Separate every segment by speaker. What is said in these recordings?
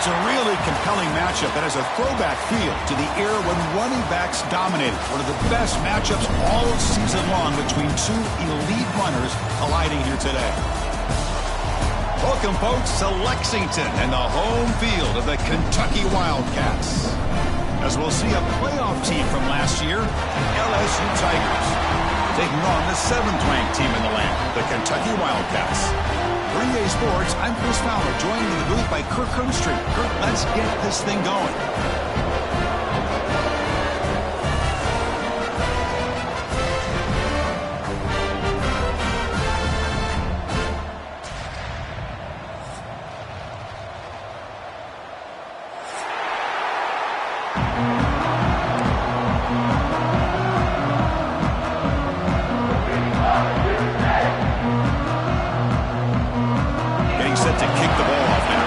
Speaker 1: It's a really compelling matchup that has a throwback feel to the era when running backs dominated. One of the best matchups all season long between two elite runners colliding here today. Welcome, folks, to Lexington and the home field of the Kentucky Wildcats. As we'll see a playoff team from last year, the LSU Tigers, taking on the 7th-ranked team in the land, the Kentucky Wildcats. For EA Sports, I'm Chris Fowler, joined in the booth by Kirk Hermstreet. Kirk, let's get this thing going. Set to kick the ball off now.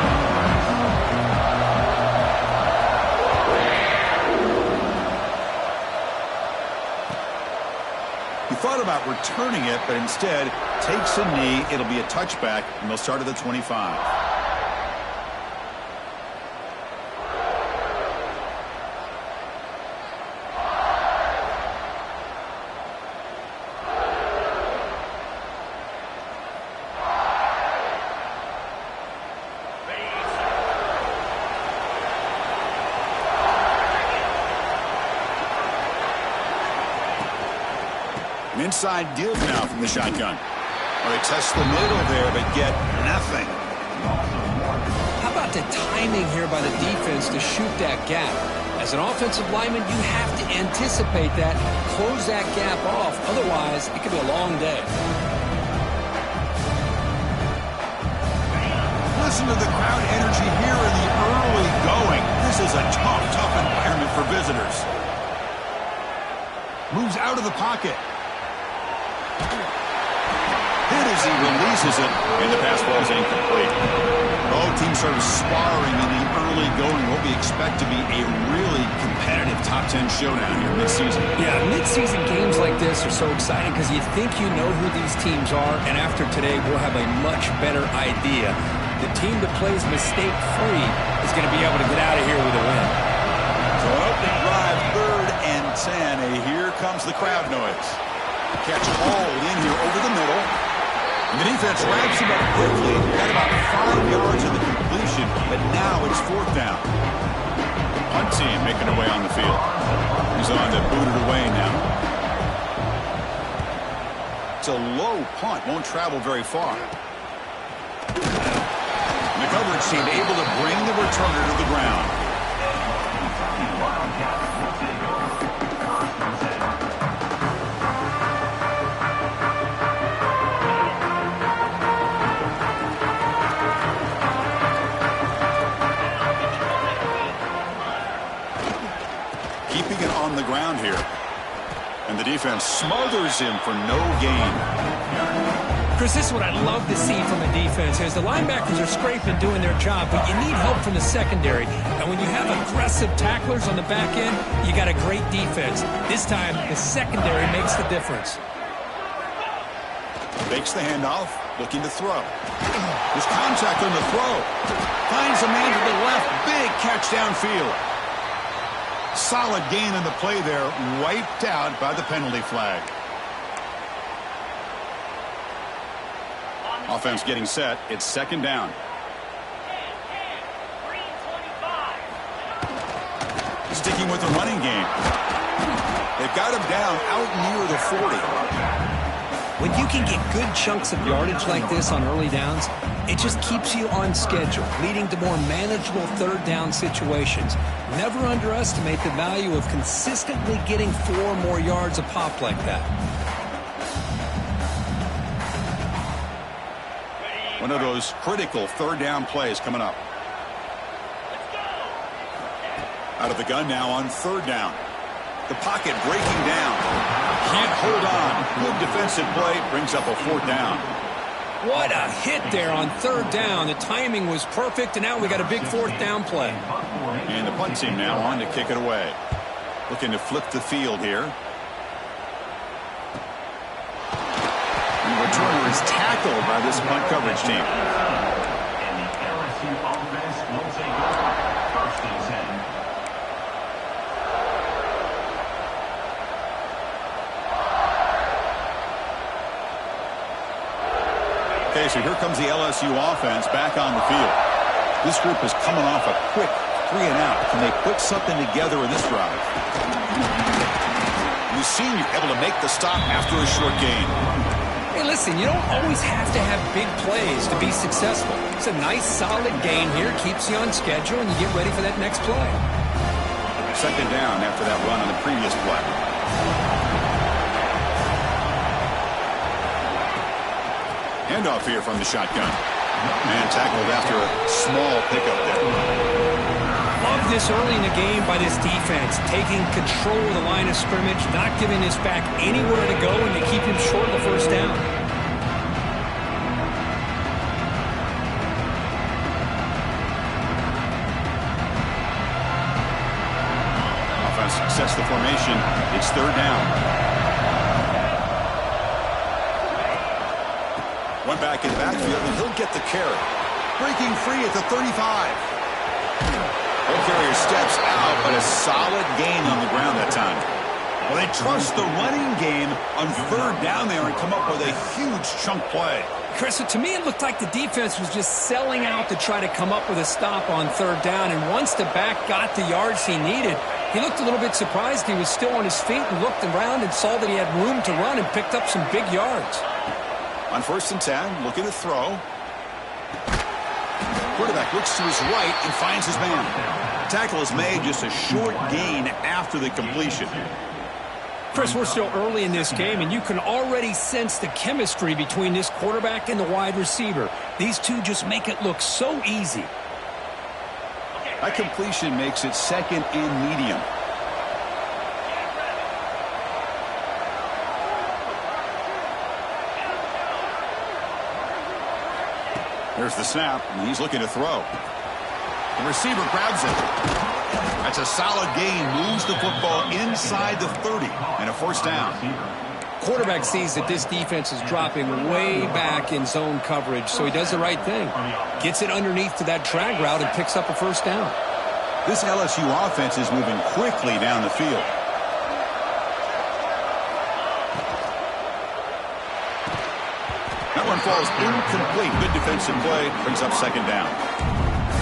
Speaker 1: He thought about returning it, but instead takes a knee. It'll be a touchback, and they'll start at the 25. Inside deals now from the shotgun. Well, they test the middle there, but get nothing.
Speaker 2: How about the timing here by the defense to shoot that gap? As an offensive lineman, you have to anticipate that, close that gap off. Otherwise, it could be a long day.
Speaker 1: Listen to the crowd energy here in the early going. This is a tough environment for visitors. Moves out of the pocket. Hit as he releases it, and the pass ball is incomplete. Both teams sort of sparring in the early going. What we expect to be a really competitive top 10 showdown here mid-season.
Speaker 2: Yeah, mid-season games like this are so exciting because you think you know who these teams are, and after today, we'll have a much better idea. The team that plays mistake-free is going to be able to get out of here with a win.
Speaker 1: So an opening drive, 3rd and 10. Here comes the crowd noise. Catch hauled in here over the middle. And the defense wraps him up quickly. Got about 5 yards of the completion, but now it's 4th down. Punt team making their way on the field. He's on to boot it away now. It's a low punt. Won't travel very far. And the coverage team able to bring the returner to the ground. Keeping it on the ground here. And the defense smothers him for no gain.
Speaker 2: Chris, this is what I'd love to see from a defense is the linebackers are scraping, doing their job, but you need help from the secondary. And when you have aggressive tacklers on the back end, you got a great defense. This time, the secondary makes the difference.
Speaker 1: Fakes the handoff, looking to throw. There's contact on the throw. Finds a man to the left. Big catch downfield. Solid gain in the play there, wiped out by the penalty flag. Offense getting set. It's 2nd down. Sticking with the running game. They've got him down out near the 40.
Speaker 2: When you can get good chunks of yardage like this on early downs, it just keeps you on schedule, leading to more manageable 3rd down situations. Never underestimate the value of consistently getting 4 more yards a pop like that.
Speaker 1: One of those critical 3rd down plays coming up. Out of the gun now on 3rd down. The pocket breaking down. Can't hold on. Good defensive play. Brings up a 4th down.
Speaker 2: What a hit there on 3rd down. The timing was perfect, and now we got a big 4th down play.
Speaker 1: And the punt team now on to kick it away. Looking to flip the field here. And the returner is tackled by this punt coverage team. Okay, so here comes the LSU offense back on the field. This group is coming off a quick 3-and-out. Can they put something together in this drive? The senior able to make the stop after a short gain.
Speaker 2: Hey, listen, you don't always have to have big plays to be successful. It's a nice, solid gain here. Keeps you on schedule, and you get ready for that next play.
Speaker 1: Second down after that run on the previous play. Handoff here from the shotgun. And tackled after a small pickup there.
Speaker 2: Love this early in the game by this defense. Taking control of the line of scrimmage, not giving this back anywhere to go, and to keep him short of the first down.
Speaker 1: Sets the formation. It's third down. One back in the backfield, and he'll get the carry. Breaking free at the 35. The carrier steps out, but a solid gain on the ground that time. Well, they trust the running game on third down there and come up with a huge chunk play.
Speaker 2: Chris, to me, it looked like the defense was just selling out to try to come up with a stop on third down. And once the back got the yards he needed, he looked a little bit surprised. He was still on his feet and looked around and saw that he had room to run and picked up some big yards.
Speaker 1: On 1st and 10, looking to throw. Quarterback looks to his right and finds his man. Tackle is made, just a short gain after the completion.
Speaker 2: Chris, we're still early in this game, and you can already sense the chemistry between this quarterback and the wide receiver. These two just make it look so easy.
Speaker 1: That completion makes it second and medium. There's the snap, and he's looking to throw. The receiver grabs it. That's a solid gain. Moves the football inside the 30 and a first down.
Speaker 2: Quarterback sees that this defense is dropping way back in zone coverage, so he does the right thing. Gets it underneath to that drag route and picks up a first down.
Speaker 1: This LSU offense is moving quickly down the field. That one falls incomplete. Good defensive play. Brings up second down.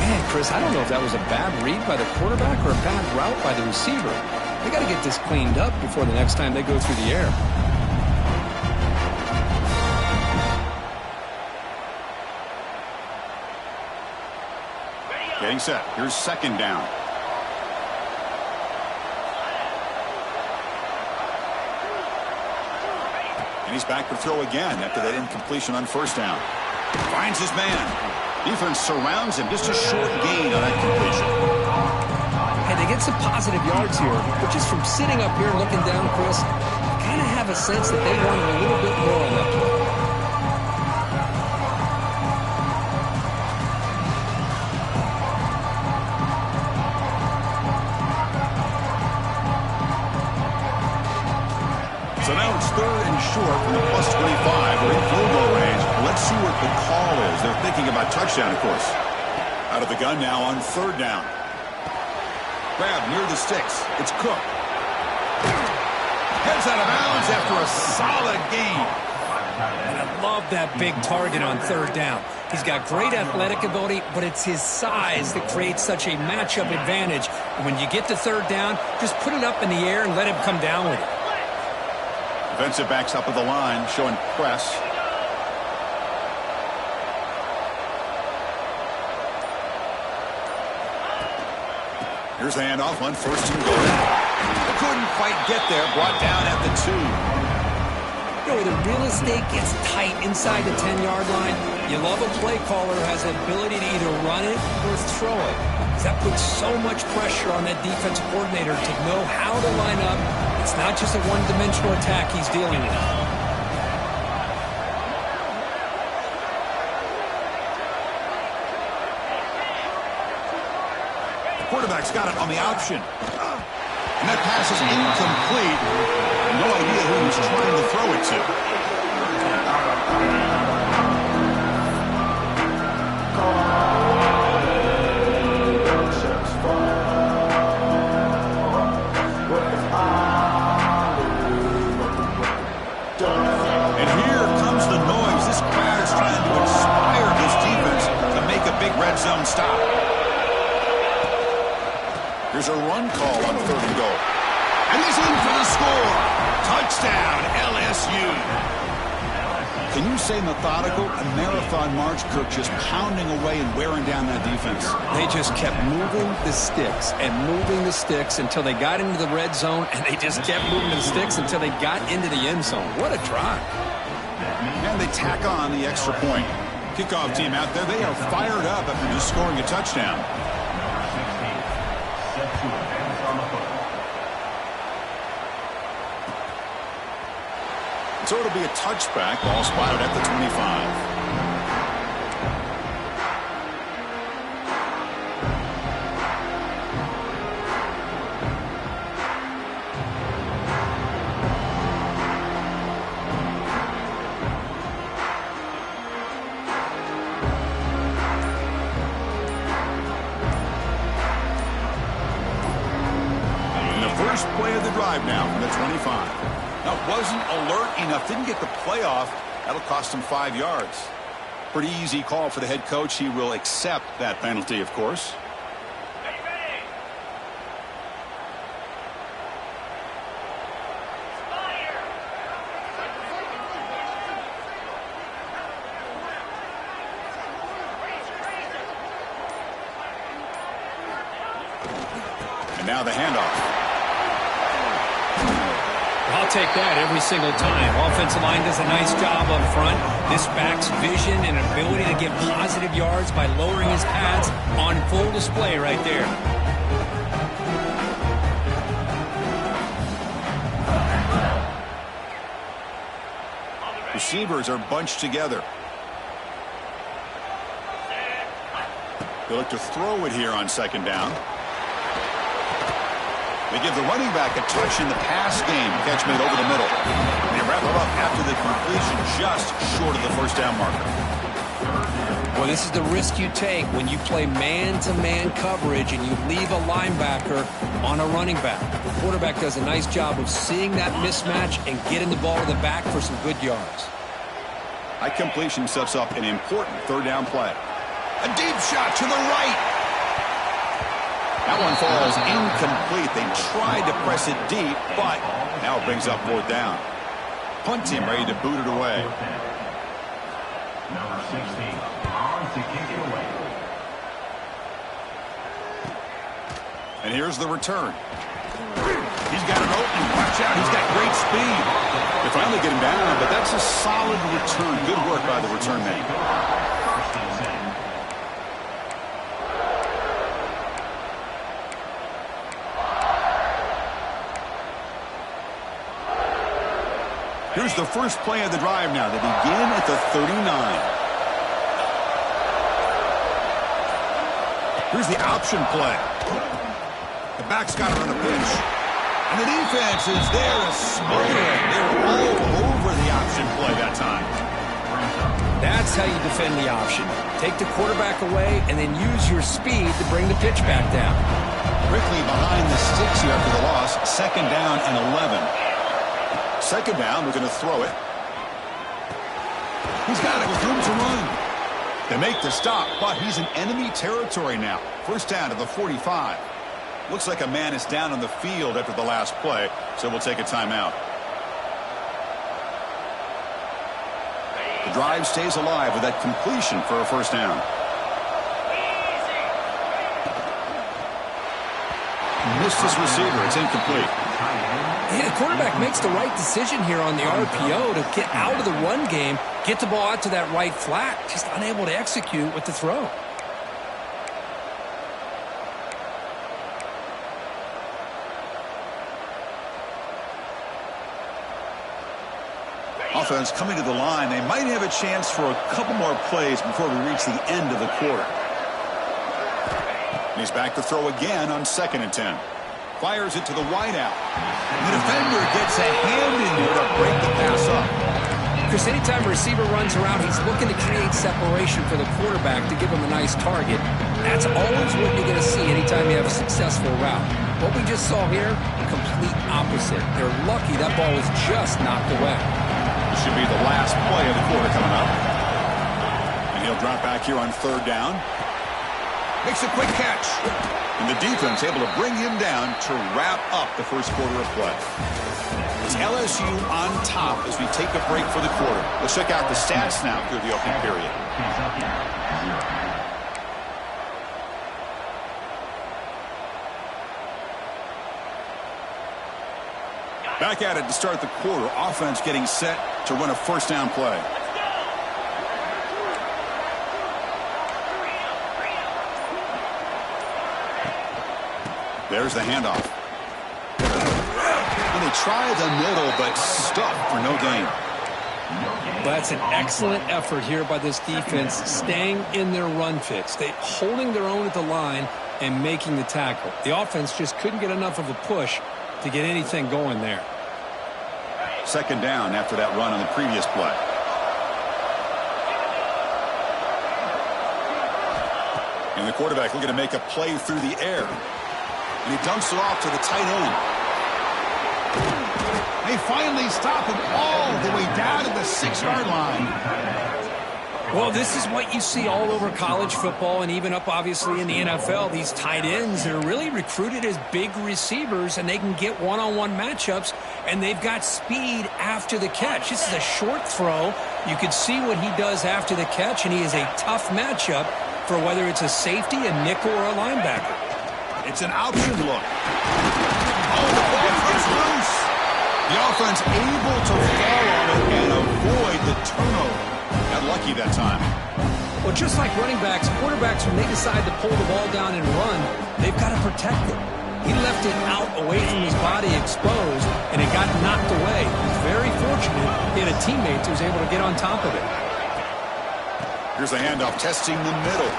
Speaker 2: Man, Chris, I don't know if that was a bad read by the quarterback or a bad route by the receiver. They got to get this cleaned up before the next time they go through the air.
Speaker 1: Getting set. Here's second down. And he's back to throw again after that incompletion on first down. Finds his man. Defense surrounds him. Just a short gain on that completion.
Speaker 2: Hey, they get some positive yards here, but just from sitting up here and looking down, Chris, I kind of have a sense that they wanted a little bit more on that play.
Speaker 1: So now it's third and short from the plus 25. We're in field goal range. Let's see what the call is. They're thinking about touchdown, of course. Out of the gun now on third down. Grab near the sticks. It's Cook. Heads out of bounds after a solid gain.
Speaker 2: And I love that big target on third down. He's got great athletic ability, but it's his size that creates such a matchup advantage. And when you get to third down, just put it up in the air and let him come down with it.
Speaker 1: Defensive backs up at the line, showing press. Here's the handoff on 1st and goal. Couldn't quite get there, brought down at the 2.
Speaker 2: You know, the real estate gets tight inside the 10-yard line. You love a play caller who has the ability to either run it or throw it. That puts so much pressure on that defensive coordinator to know how to line up. It's not just a one-dimensional attack he's dealing with.
Speaker 1: The quarterback's got it on the option. And that pass is incomplete. No idea who he's trying to throw it to. And here comes the noise. This crowd is trying to red zone stop. Here's a run call on 3rd and goal. And he's in for the score. Touchdown, LSU. Can you say methodical? A marathon march, Kirk, just pounding away and wearing down that defense.
Speaker 2: They just kept moving the sticks and moving the sticks until they got into the red zone, and they just kept moving the sticks until they got into the end zone. What a drive.
Speaker 1: And they tack on the extra point. Kickoff team out there, they are fired up after just scoring a touchdown. So it'll be a touchback, ball spotted at the 25. And the first play of the drive now from the 25. That wasn't alert enough. Didn't get the play off. That'll cost him 5 yards. Pretty easy call for the head coach. He will accept that penalty, of course. And now the handoff.
Speaker 2: I'll take that every single time. Offensive line does a nice job up front. This back's vision and ability to get positive yards by lowering his pads on full display right there.
Speaker 1: Receivers are bunched together. They look to throw it here on 2nd down. They give the running back a touch in the pass game. Catch made over the middle. They wrap it up after the completion just short of the 1st down marker.
Speaker 2: Well, this is the risk you take when you play man-to-man coverage and you leave a linebacker on a running back. The quarterback does a nice job of seeing that mismatch and getting the ball to the back for some good yards.
Speaker 1: High completion sets up an important 3rd down play. A deep shot to the right. That one falls incomplete. They tried to press it deep, but now it brings up 4th down. Punt team ready to boot it away.
Speaker 3: Number 16 on to kick it away.
Speaker 1: And here's the return. He's got an opening. Watch out. He's got great speed. They finally get him down, but that's a solid return. Good work by the return man. Here's the first play of the drive now. They begin at the 39. Here's the option play. The back's got it on the pitch. And the defense is there to smother it. They were all over the option play that time.
Speaker 2: That's how you defend the option. Take the quarterback away and then use your speed to bring the pitch back down.
Speaker 1: Quickly behind the sticks here after the loss. 2nd down and 11. 2nd down, we're going to throw it. He's got it with room to run. They make the stop, but he's in enemy territory now. 1st down to the 45. Looks like a man is down on the field after the last play, so we'll take a timeout. The drive stays alive with that completion for a 1st down. Missed his receiver. It's incomplete.
Speaker 2: Yeah, the quarterback makes the right decision here on the RPO to get out of the run game, get the ball out to that right flat, just unable to execute with the throw.
Speaker 1: Offense coming to the line. They might have a chance for a couple more plays before we reach the end of the quarter. And he's back to throw again on 2nd and 10. Fires it to the wideout. The defender gets a hand in there to break the pass up.
Speaker 2: Chris, anytime a receiver runs around, he's looking to create separation for the quarterback to give him a nice target. That's always what you're going to see anytime you have a successful route. What we just saw here, complete opposite. They're lucky that ball was just knocked away.
Speaker 1: This should be the last play of the quarter coming up. And he'll drop back here on 3rd down. Makes a quick catch. And the defense able to bring him down to wrap up the first quarter of play. It's LSU on top as we take a break for the quarter. Let's check out the stats now through the opening period. Back at it to start the quarter. Offense getting set to run a first down play. There's the handoff. And they try the middle, but stuck for no gain.
Speaker 2: That's an excellent effort here by this defense, staying in their run fits. They holding their own at the line and making the tackle. The offense just couldn't get enough of a push to get anything going there.
Speaker 1: Second down after that run on the previous play. And the quarterback looking to make a play through the air. And he dumps it off to the tight end. They finally stop him all the way down to the 6-yard line.
Speaker 2: Well, this is what you see all over college football and even up, obviously, in the NFL. These tight ends, they're really recruited as big receivers, and they can get one-on-one matchups, and they've got speed after the catch. This is a short throw. You can see what he does after the catch, and he is a tough matchup for whether it's a safety, a nickel, or a linebacker.
Speaker 1: It's an option look. Oh, the ball comes loose. The offense able to fall on it and avoid the turnover. Got lucky that time.
Speaker 2: Well, just like running backs, quarterbacks, when they decide to pull the ball down and run, they've got to protect it. He left it out away from his body exposed, and it got knocked away. He was very fortunate he had a teammate who was able to get on top of it.
Speaker 1: Here's a handoff testing the middle.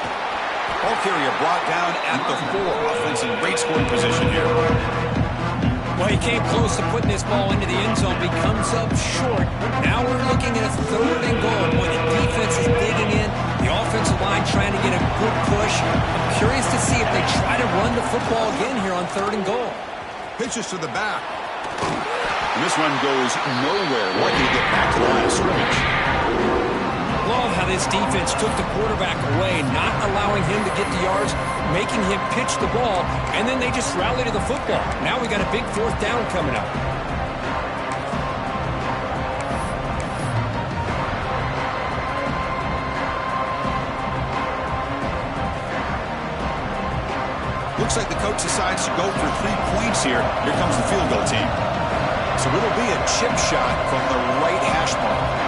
Speaker 1: Ball carrier brought down at the 4. Offense in great scoring position here.
Speaker 2: Well, he came close to putting this ball into the end zone, but he comes up short. Now we're looking at a 3rd and goal. Boy, the defense is digging in. The offensive line trying to get a good push. I'm curious to see if they try to run the football again here on 3rd and goal.
Speaker 1: Pitches to the back. And this one goes nowhere. Lucky to get back to the line of scrimmage.
Speaker 2: Love how this defense took the quarterback away, not allowing him to get the yards, making him pitch the ball, and then they just rally to the football. Now we got a big 4th down coming up.
Speaker 1: Looks like the coach decides to go for 3 points here. Here comes the field goal team. So it'll be a chip shot from the right hash mark.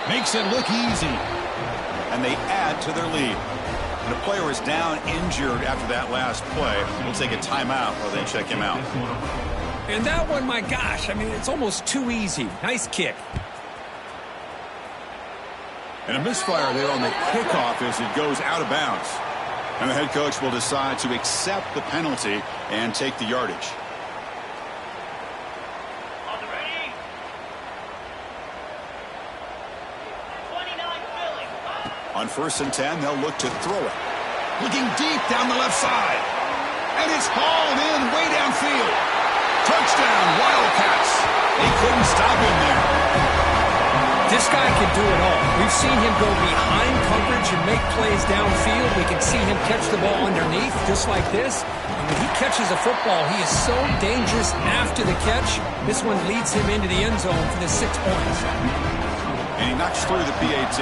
Speaker 1: Makes it look easy. And they add to their lead. And the player is down injured after that last play. We'll take a timeout while they check him out.
Speaker 2: And that one, my gosh, I mean, it's almost too easy. Nice kick.
Speaker 1: And a misfire there on the kickoff as it goes out of bounds. And the head coach will decide to accept the penalty and take the yardage. On 1st and 10, they'll look to throw it. Looking deep down the left side. And it's hauled in way downfield. Touchdown, Wildcats. They couldn't stop him there.
Speaker 2: This guy can do it all. We've seen him go behind coverage and make plays downfield. We can see him catch the ball underneath, just like this. And when he catches a football, he is so dangerous after the catch. This one leads him into the end zone for the 6 points.
Speaker 1: And he knocks through the PAT.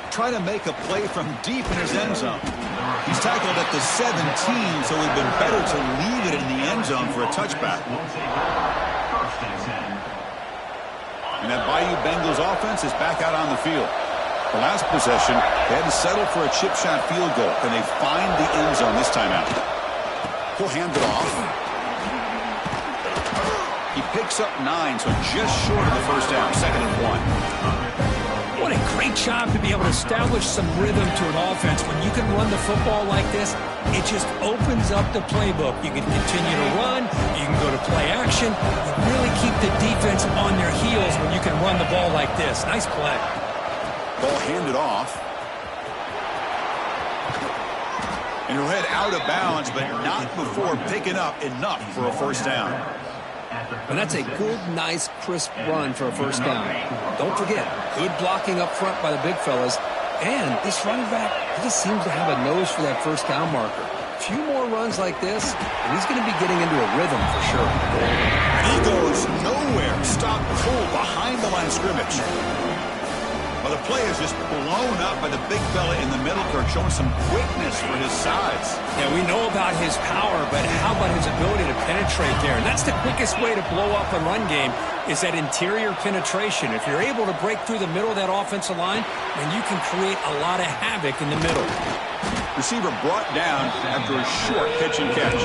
Speaker 1: Trying to make a play from deep in his end zone. He's tackled at the 17, so it would have been better to leave it in the end zone for a touchback. And that Bayou Bengals offense is back out on the field. The last possession, they had to settle for a chip shot field goal. Can they find the end zone this time out? He'll hand it off. He picks up 9, so just short of the first down, 2nd and 1.
Speaker 2: What a great job to be able to establish some rhythm to an offense. When you can run the football like this, it just opens up the playbook. You can continue to run. You can go to play action. You really keep the defense on their heels when you can run the ball like this. Nice play. Ball
Speaker 1: handed off. And he'll head out of bounds, but not before picking up enough for a first down.
Speaker 2: And that's a good, nice, crisp run for a first down. Don't forget, good blocking up front by the big fellas. And this running back, he just seems to have a nose for that first down marker. A few more runs like this, and he's going to be getting into a rhythm for sure.
Speaker 1: He goes nowhere. Stop cold behind the line of scrimmage. Well, the play is just blown up by the big fella in the middle, Kirk, showing some quickness for his size.
Speaker 2: Yeah, we know about his power, but how about his ability to penetrate there? And that's the quickest way to blow up a run game is that interior penetration. If you're able to break through the middle of that offensive line, then you can create a lot of havoc in the middle.
Speaker 1: Receiver brought down after a short pitch and catch.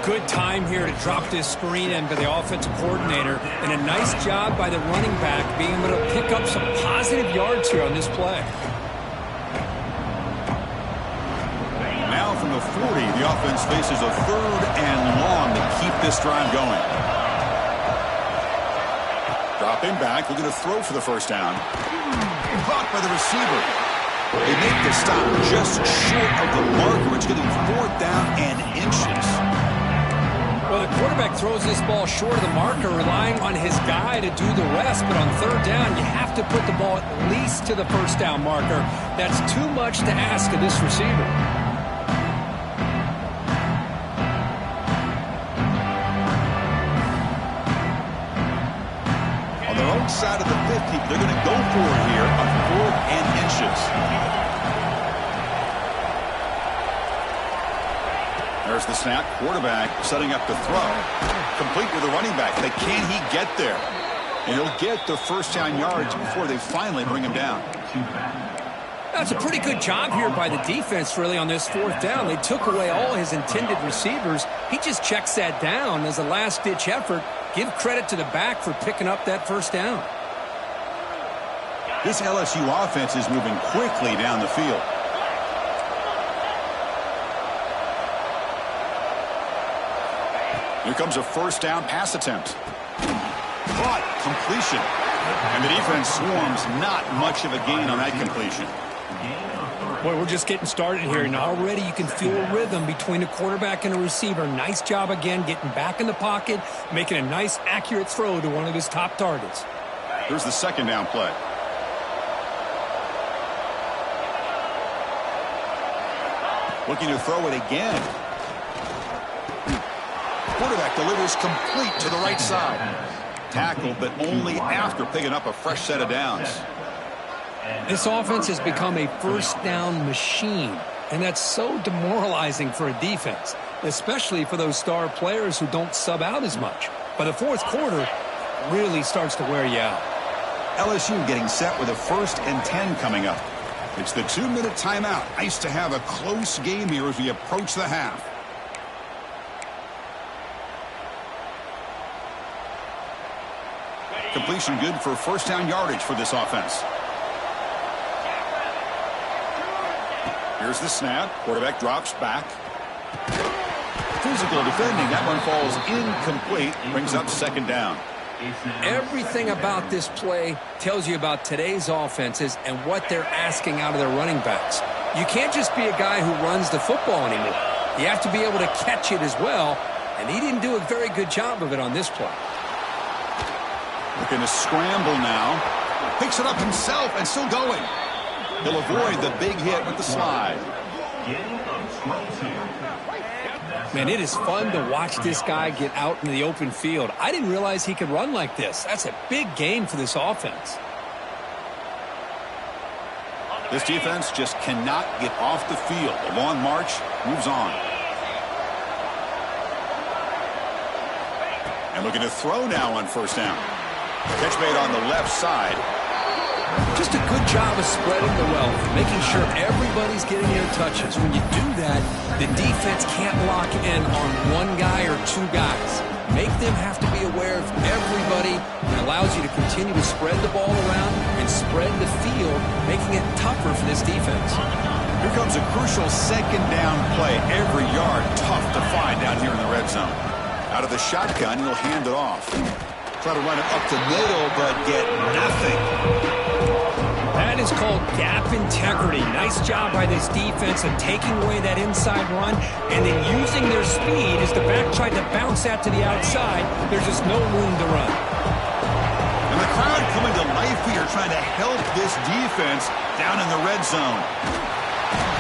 Speaker 2: Good time here to drop this screen into the offensive coordinator, and a nice job by the running back being able to pick up some positive yards here on this play.
Speaker 1: Now from the 40, the offense faces a 3rd and long to keep this drive going. Dropping back, looking to throw for the first down. Caught by the receiver. They make the stop just short of the marker. It's getting 4th down and inches.
Speaker 2: Well, the quarterback throws this ball short of the marker, relying on his guy to do the rest. But on 3rd down, you have to put the ball at least to the first down marker. That's too much to ask of this receiver.
Speaker 1: On their own side of the 50, they're going to go for it here on 4th and inches. There's the snap. Quarterback setting up the throw. Complete with the running back. But can he get there? And he'll get the first down yards before they finally bring him down.
Speaker 2: That's a pretty good job here by the defense, really, on this 4th down. They took away all his intended receivers. He just checks that down as a last-ditch effort. Give credit to the back for picking up that first down.
Speaker 1: This LSU offense is moving quickly down the field. Here comes a first down pass attempt. Caught. Completion. And the defense swarms. Not much of a gain on that completion.
Speaker 2: Boy, we're just getting started here, and already you can feel a rhythm between the quarterback and the receiver. Nice job again getting back in the pocket, making a nice, accurate throw to one of his top targets.
Speaker 1: Here's the second down play. Looking to throw it again. Quarterback delivers complete to the right side. Tackled, but only after picking up a fresh set of downs.
Speaker 2: This offense has become a first down machine, and that's so demoralizing for a defense, especially for those star players who don't sub out as much. By the 4th quarter, it really starts to wear you out.
Speaker 1: LSU getting set with a 1st and 10 coming up. It's the 2-minute timeout. Nice to have a close game here as we approach the half. Completion good for first down yardage for this offense. Here's the snap. Quarterback drops back. Physical defending. That one falls incomplete. Brings up second down.
Speaker 2: Everything about this play tells you about today's offenses and what they're asking out of their running backs. You can't just be a guy who runs the football anymore. You have to be able to catch it as well, and he didn't do a very good job of it on this play.
Speaker 1: Looking to scramble now. Picks it up himself and still going. He'll avoid the big hit with the slide.
Speaker 2: Man, it is fun to watch this guy get out in the open field. I didn't realize he could run like this. That's a big gain for this offense.
Speaker 1: This defense just cannot get off the field. The long march moves on. And looking to throw now on first down. Catch made on the left side.
Speaker 2: Just a good job of spreading the wealth, making sure everybody's getting their touches. When you do that, the defense can't lock in on one guy or two guys. Make them have to be aware of everybody, and allows you to continue to spread the ball around and spread the field, making it tougher for this defense.
Speaker 1: Here comes a crucial second down play. Every yard tough to find down here in the red zone. Out of the shotgun, he'll hand it off. Try to run it up the middle, but get nothing.
Speaker 2: That That is called gap integrity. Nice job by this defense of taking away that inside run and then using their speed as the back tried to bounce that to the outside. There's just no room to run.
Speaker 1: And the crowd coming to life here, trying to help this defense down in the red zone.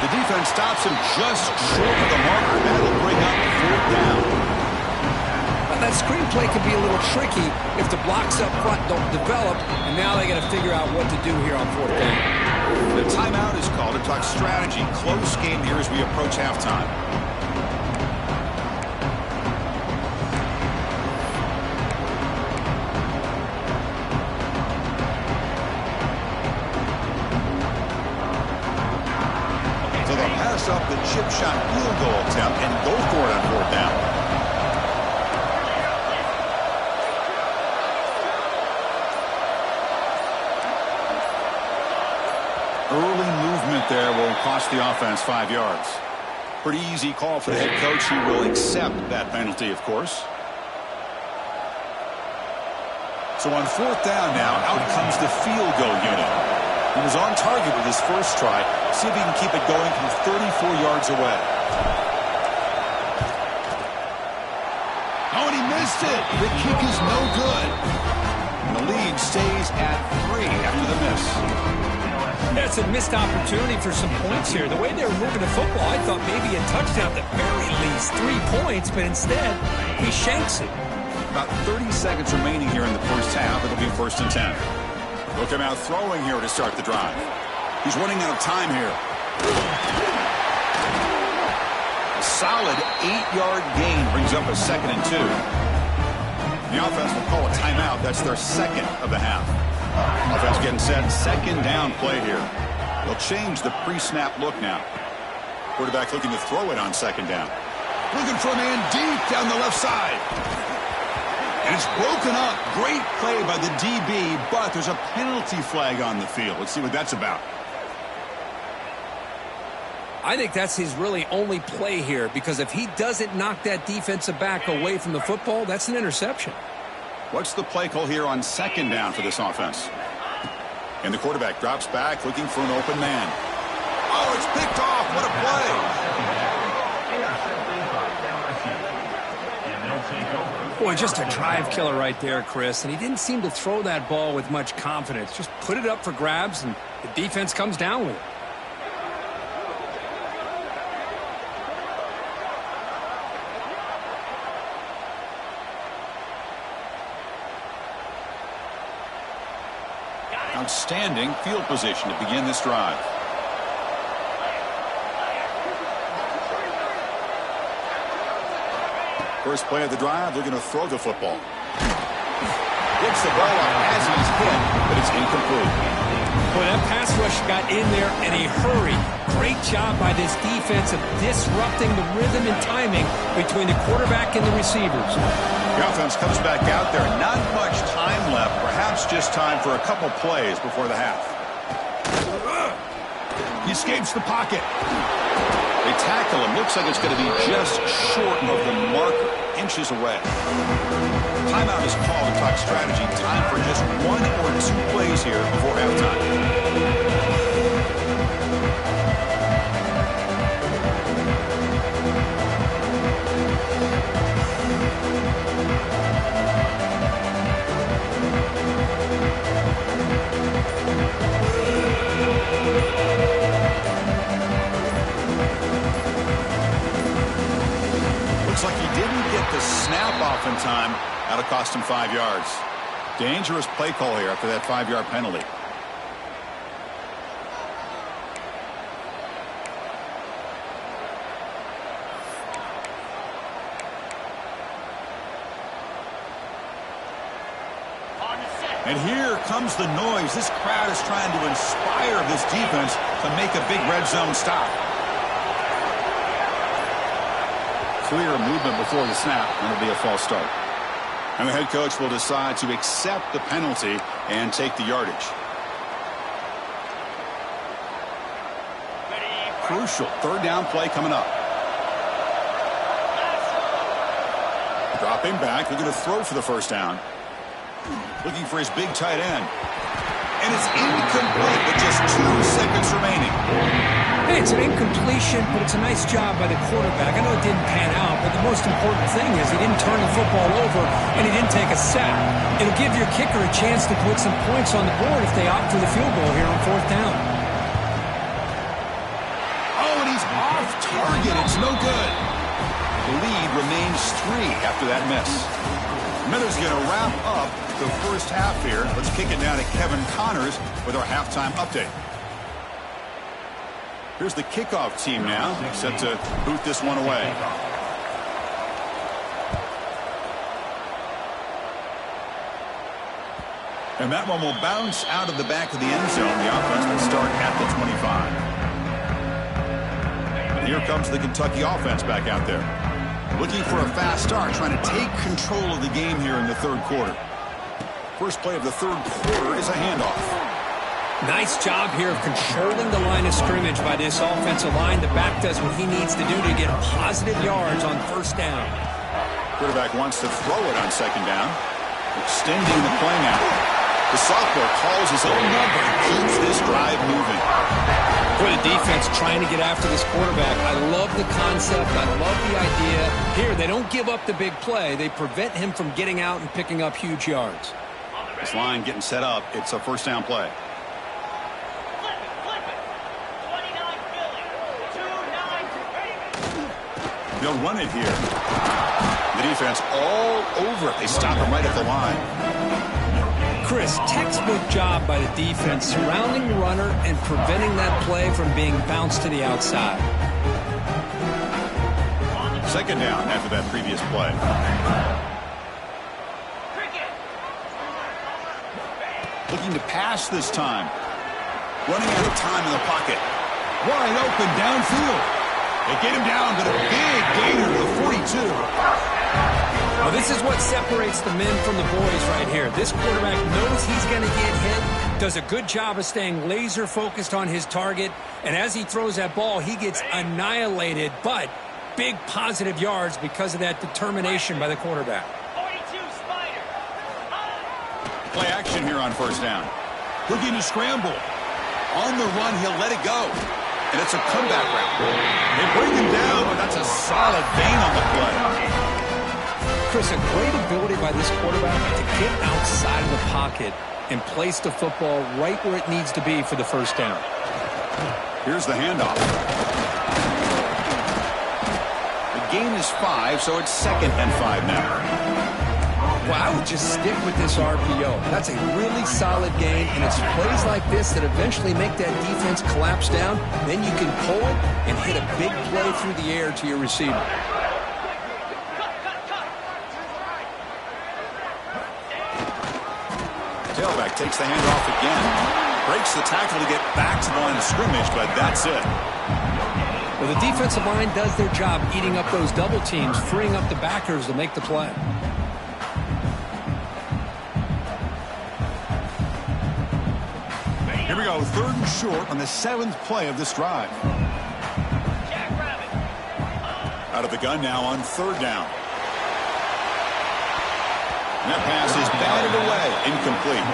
Speaker 1: The defense stops him just short of the marker. That'll bring up 4th down.
Speaker 2: That screenplay can be a little tricky if the blocks up front don't develop, and now they got to figure out what to do here on 4th down.
Speaker 1: The timeout is called to talk strategy. Close game here as we approach halftime. So they'll pass up the chip shot field goal attempt and go for it on 4th down. Early movement there will cost the offense 5 yards. Pretty easy call for the head coach. He will accept that penalty, of course. So on 4th down now, out comes the field goal unit. He was on target with his first try. See if he can keep it going from 34 yards away. Oh, and he missed it. The kick is no good. And the lead stays at 3 after the miss.
Speaker 2: That's a missed opportunity for some points here. The way they were moving the football, I thought maybe a touchdown at the very least, 3 points, but instead, he shanks it.
Speaker 1: About 30 seconds remaining here in the first half. It'll be 1st and 10. He'll come out throwing here to start the drive. He's running out of time here. A solid 8-yard gain brings up a 2nd and 2. The offense will call a timeout. That's their 2nd of the half. Offense getting set. 2nd down play here. They'll change the pre-snap look now. Quarterback looking to throw it on 2nd down. Looking for a man deep down the left side. And it's broken up. Great play by the DB, but there's a penalty flag on the field. Let's see what that's about.
Speaker 2: I think that's his really only play here, because if he doesn't knock that defensive back away from the football, that's an interception.
Speaker 1: What's the play call here on 2nd down for this offense? And the quarterback drops back looking for an open man. Oh, it's picked off. What a play.
Speaker 2: Boy, just a drive killer right there, Chris. And he didn't seem to throw that ball with much confidence. Just put it up for grabs, and the defense comes down with it.
Speaker 1: Outstanding field position to begin this drive. First play of the drive, they're going to throw the football. Gets the ball up as he's hit, but it's incomplete.
Speaker 2: Boy, that pass rush got in there in a hurry. Great job by this defense of disrupting the rhythm and timing between the quarterback and the receivers.
Speaker 1: The offense comes back out there. Not much time left. Perhaps just time for a couple plays before the half. He escapes the pocket. They tackle him. Looks like it's going to be just short of the marker. Inches away. Timeout is called to talk strategy. Time for just 1 or 2 plays here before halftime. Looks like he didn't get the snap off in time. That'll cost him 5 yards. Dangerous play call here after that 5-yard penalty. And here comes the noise. This crowd is trying to inspire this defense to make a big red zone stop. Clear movement before the snap, and it'll be a false start. And the head coach will decide to accept the penalty and take the yardage. Crucial 3rd down play coming up. Dropping back, looking to throw for the 1st down. Looking for his big tight end. And it's incomplete with just 2 seconds remaining.
Speaker 2: Hey, it's an incompletion, but it's a nice job by the quarterback. I know it didn't pan out, but the most important thing is he didn't turn the football over and he didn't take a sack. It'll give your kicker a chance to put some points on the board if they opt for the field goal here on 4th down.
Speaker 1: Oh, and he's off target. It's no good. The lead remains 3 after that miss. Miller's going to wrap up the first half here. Let's kick it down to Kevin Connors with our halftime update. Here's the kickoff team now, set to boot this one away. And that one will bounce out of the back of the end zone. The offense will start at the 25. And here comes the Kentucky offense back out there. Looking for a fast start, trying to take control of the game here in the 3rd quarter. First play of the 3rd quarter is a handoff.
Speaker 2: Nice job here of controlling the line of scrimmage by this offensive line. The back does what he needs to do to get positive yards on 1st down.
Speaker 1: Quarterback wants to throw it on 2nd down, extending the play now. The sophomore calls his own number and keeps this drive moving.
Speaker 2: For the defense trying to get after this quarterback, I love the concept. I love the idea. Here, they don't give up the big play. They prevent him from getting out and picking up huge yards.
Speaker 1: This line getting set up. It's a 1st down play. They'll run it here. The defense all over it. They stop him right at the line.
Speaker 2: Chris, textbook job by the defense surrounding the runner and preventing that play from being bounced to the outside.
Speaker 1: 2nd down after that previous play. Looking to pass this time. Running out of time in the pocket. Wide open downfield. They get him down, but a big gainer to the 42.
Speaker 2: Well, this is what separates the men from the boys right here. This quarterback knows he's going to get hit, does a good job of staying laser focused on his target, and as he throws that ball, he gets annihilated, but big positive yards because of that determination by the quarterback.
Speaker 3: 42 Spider.
Speaker 1: Play action here on 1st down. Looking to scramble. On the run, he'll let it go. And it's a comeback route. They bring him down, but that's a solid gain on the play.
Speaker 2: Chris, a great ability by this quarterback to get outside of the pocket and place the football right where it needs to be for the 1st down.
Speaker 1: Here's the handoff. The gain is 5, so it's 2nd and 5 now.
Speaker 2: Well, I would just stick with this RPO. That's a really solid game, and it's plays like this that eventually make that defense collapse down. Then you can pull it and hit a big play through the air to your receiver.
Speaker 1: Tailback takes the handoff again. Breaks the tackle to get back to the line of scrimmage, but that's it.
Speaker 2: Well, the defensive line does their job eating up those double teams, freeing up the backers to make the play.
Speaker 1: Here we go, 3rd and short on the 7th play of this drive. Out of the gun now on 3rd down. And that pass is batted away, incomplete.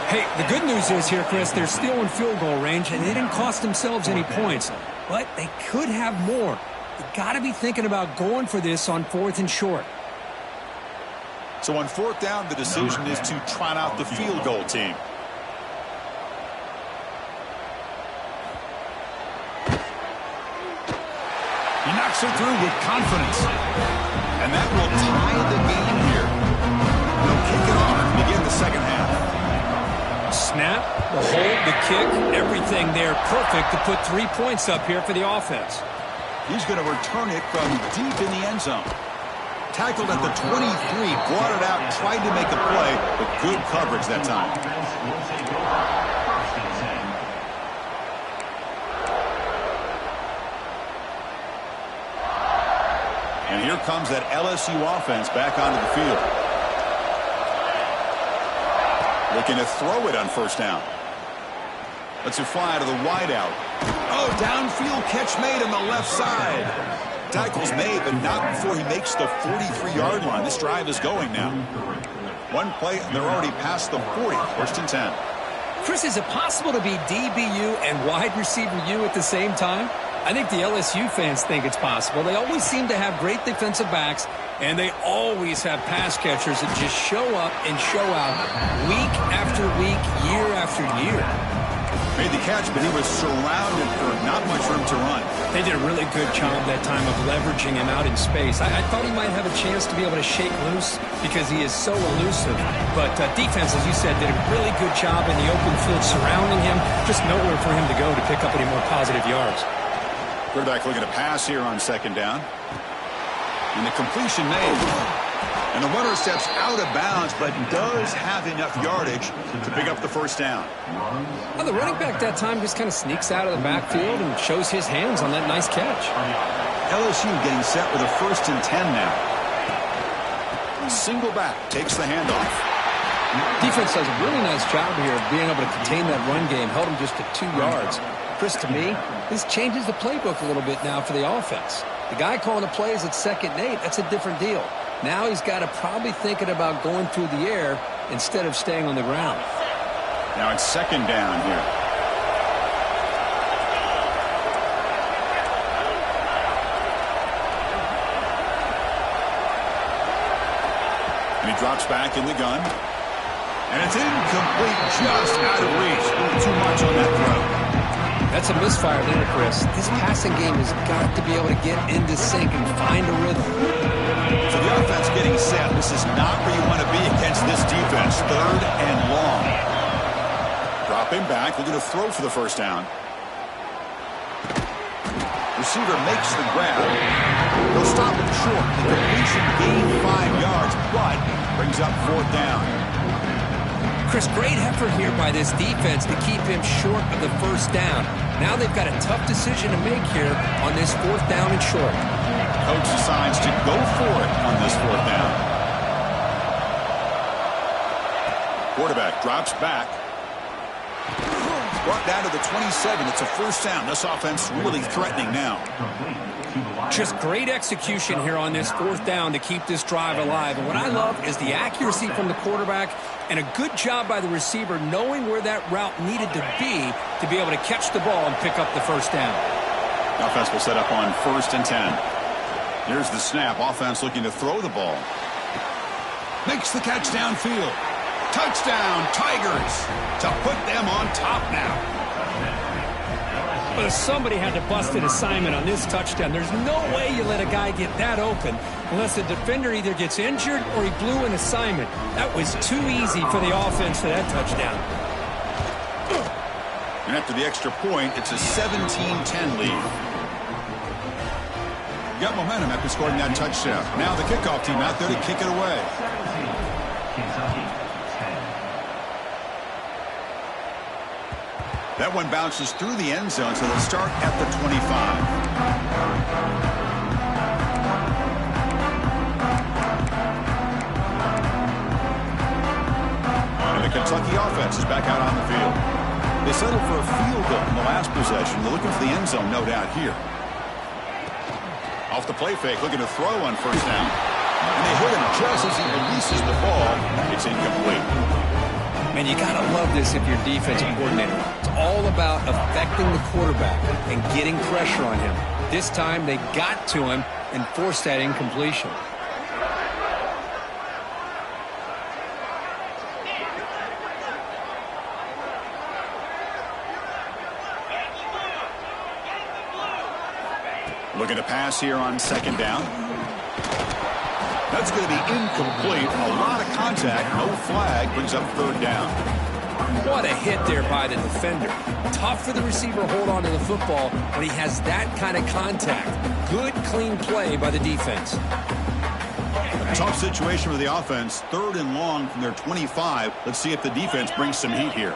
Speaker 2: Hey, the good news is here, Chris, they're still in field goal range, and they didn't cost themselves any points. But they could have more. You got to be thinking about going for this on 4th and short.
Speaker 1: So on 4th down, the decision is to trot out the field goal team. He knocks it through with confidence. And that will tie the game here. They'll kick it off and begin the 2nd half.
Speaker 2: Snap, the hold, the kick, everything there perfect to put 3 points up here for the offense.
Speaker 1: He's going to return it from deep in the end zone. Tackled at the 23, brought it out, tried to make a play, but good coverage that time. And here comes that LSU offense back onto the field. Looking to throw it on 1st down. Let's it fly to the wideout. Oh, downfield catch made on the left side. Tackle's made, but not before he makes the 43-yard line. This drive is going now. One play, and they're already past the 40. 1st and 10.
Speaker 2: Chris, is it possible to be DBU and wide receiver U at the same time? I think the LSU fans think it's possible. They always seem to have great defensive backs, and they always have pass catchers that just show up and show out week after week, year after year.
Speaker 1: Made the catch, but he was surrounded for not much room to run.
Speaker 2: They did a really good job that time of leveraging him out in space. I thought he might have a chance to be able to shake loose because he is so elusive. But defense, as you said, did a really good job in the open field surrounding him. Just nowhere for him to go to pick up any more positive yards.
Speaker 1: Quarterback looking to pass here on second down. And the completion made. And the runner steps out of bounds, but does have enough yardage to pick up the first down.
Speaker 2: Well, the running back that time just kind of sneaks out of the backfield and shows his hands on that nice catch.
Speaker 1: LSU getting set with a 1st and 10 now. Single back takes the handoff.
Speaker 2: Defense does a really nice job here of being able to contain that run game. Held him just to 2 yards. Chris, to me, this changes the playbook a little bit now for the offense. The guy calling the plays at 2nd and 8, that's a different deal. Now he's got to probably thinking about going through the air instead of staying on the ground.
Speaker 1: Now it's 2nd down here. And he drops back in the gun. And it's incomplete, just out of reach. A little too much on that throw.
Speaker 2: That's a misfire there, Chris. This passing game has got to be able to get into sync and find a rhythm.
Speaker 1: So the offense getting set. This is not where you want to be against this defense. 3rd and long. Drop him back. Looking to throw for the first down. Receiver makes the grab. They'll stop him short. The completion gained 5 yards, but brings up 4th down.
Speaker 2: Chris, great effort here by this defense to keep him short of the first down. Now they've got a tough decision to make here on this 4th down and short.
Speaker 1: Coach decides to go for it on this 4th down. Quarterback drops back. Brought down to the 27. It's a 1st down. This offense really threatening now.
Speaker 2: Just great execution here on this 4th down to keep this drive alive. And what I love is the accuracy from the quarterback and a good job by the receiver knowing where that route needed to be able to catch the ball and pick up the first down.
Speaker 1: The offense will set up on 1st and 10. Here's the snap. Offense looking to throw the ball. Makes the catch downfield. Touchdown, Tigers, to put them on top now.
Speaker 2: But somebody had to bust an assignment on this touchdown. There's no way you let a guy get that open unless the defender either gets injured or he blew an assignment. That was too easy for the offense for that touchdown.
Speaker 1: And after the extra point, it's a 17-10 lead. Got momentum after scoring that touchdown. Now the kickoff team out there to kick it away. That one bounces through the end zone, so they'll start at the 25. And the Kentucky offense is back out on the field. They settled for a field goal in the last possession. They're looking for the end zone, no doubt, here. Off the play fake, looking to throw on 1st down. And they hit him just as he releases the ball. It's incomplete.
Speaker 2: Man, you got to love this if you're defensive coordinator. It's all about affecting the quarterback and getting pressure on him. This time they got to him and forced that incompletion.
Speaker 1: Looking to pass here on 2nd down. That's going to be incomplete. A lot of contact. No flag. Brings up 3rd down.
Speaker 2: What a hit there by the defender. Tough for the receiver to hold on to the football when he has that kind of contact. Good, clean play by the defense.
Speaker 1: A tough situation for the offense. 3rd and long from their 25. Let's see if the defense brings some heat here.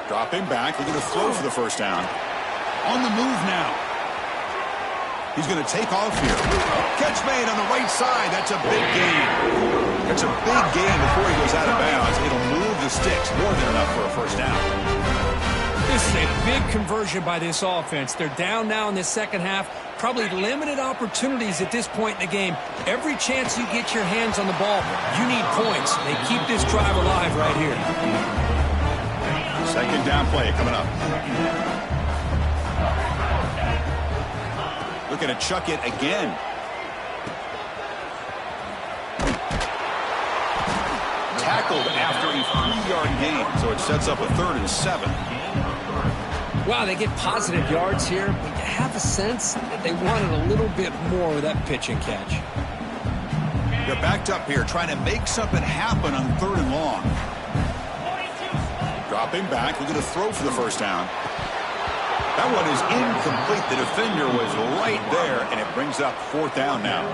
Speaker 1: Dropping back. Looking to throw for the first down. On the move now. He's going to take off here. Catch made on the right side. That's a big gain. That's a big gain before he goes out of bounds. It'll move the sticks. More than enough for a first down.
Speaker 2: This is a big conversion by this offense. They're down now in the second half. Probably limited opportunities at this point in the game. Every chance you get your hands on the ball, you need points. They keep this drive alive right here.
Speaker 1: Second down play coming up. Looking to chuck it again. Tackled after a 3-yard gain, so it sets up a 3rd and 7.
Speaker 2: Wow, they get positive yards here, but you have a sense that they wanted a little bit more with that pitch and catch.
Speaker 1: They're backed up here, trying to make something happen on 3rd and long. Dropping back, looking to throw for the first down. That one is incomplete. The defender was right there, and it brings up 4th down now.